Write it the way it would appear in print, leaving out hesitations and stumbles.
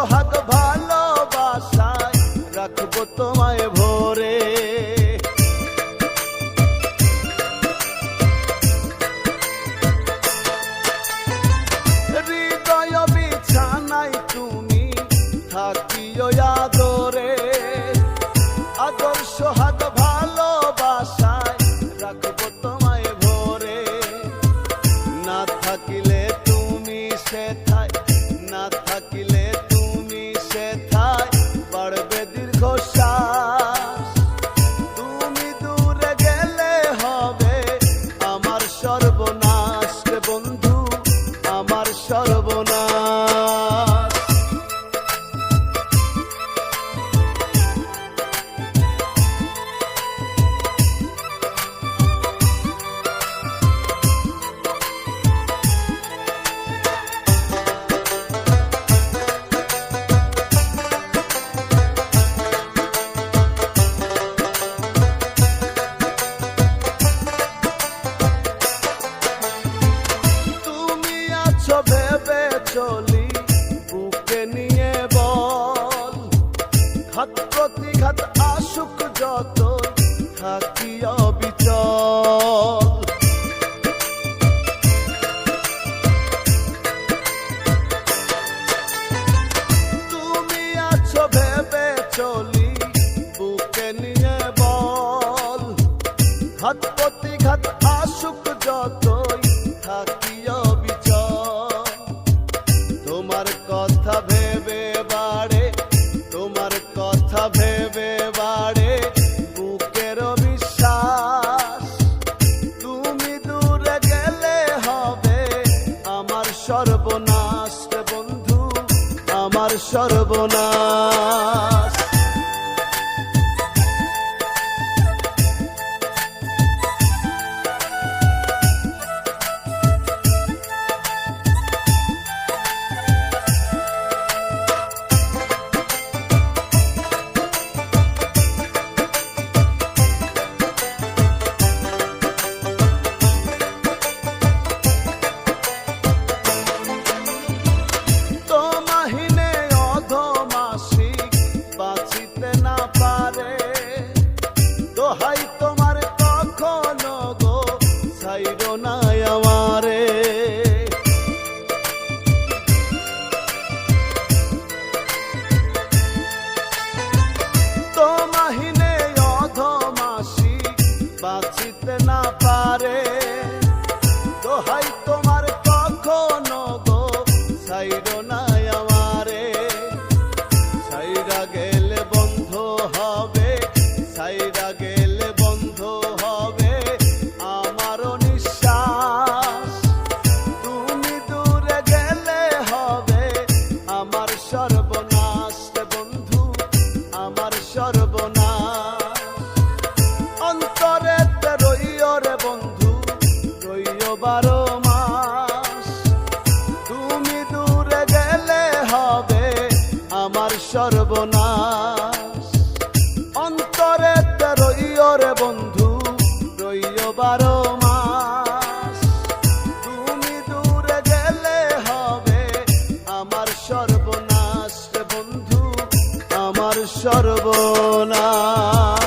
সোহাগ ভালোবাসায় রাখবো তোমায় ভরে। হৃদয় বিছানায় তুমি থাকিও আদরে, আদর সোহাগ ভালোবাসায় রাখবো তোমায় ভরে। না থাকিলে তুমি সেথায়, না থাকিলে তুমি সেথায় বাড়বে দীর্ঘশ্বাস। তুমি দূরে গেলে হবে আমার সর্বনাশ রে বন্ধু, আমার সর্বনাশ। ভেবে চলি বুকে নিয়ে বল, ঘাত প্রতিঘাত আসুক যত থাকি অবিচল। তুমি আছো ভেবে চলি বুকে নিয়ে বল, ঘাত প্রতিঘাত আসুক যতই থাকি অবিচল। তোমার কথা ভেবে বাড়ে, তোমার কথা ভেবে বাড়ে বুকের বিশ্বাস। তুমি দূরে গেলে হবে আমার সর্বনাশ রে বন্ধু, আমার সর্বনাশ। দোহাই তোমার কখনো গো ছাইরো না আমারে। তোমাহিনে অধমাসি বাঁচিতে না পারে, দোহাই তোমার কখনো গো ছাইরো না আমারে। ছাইরা গেলে বন্ধ হবে, ছাইরা গেলে বন্ধ হবে আমারও নিঃশ্বাস। তুমি দূরে গেলে হবে আমার সর্বনাশ রে বন্ধু, আমার সর্বনাশ। অন্তরেতে রইও রে বন্ধু, রইও 12 মাস। তুমি দূরে গেলে হবে আমার সর্বনাশ। অন্তরেতে রইও রে বন্ধু, রইও 12 মাস। তুমি দূরে গেলে হবে আমার সর্বনাশ রে বন্ধু, আমার সর্বনাশ।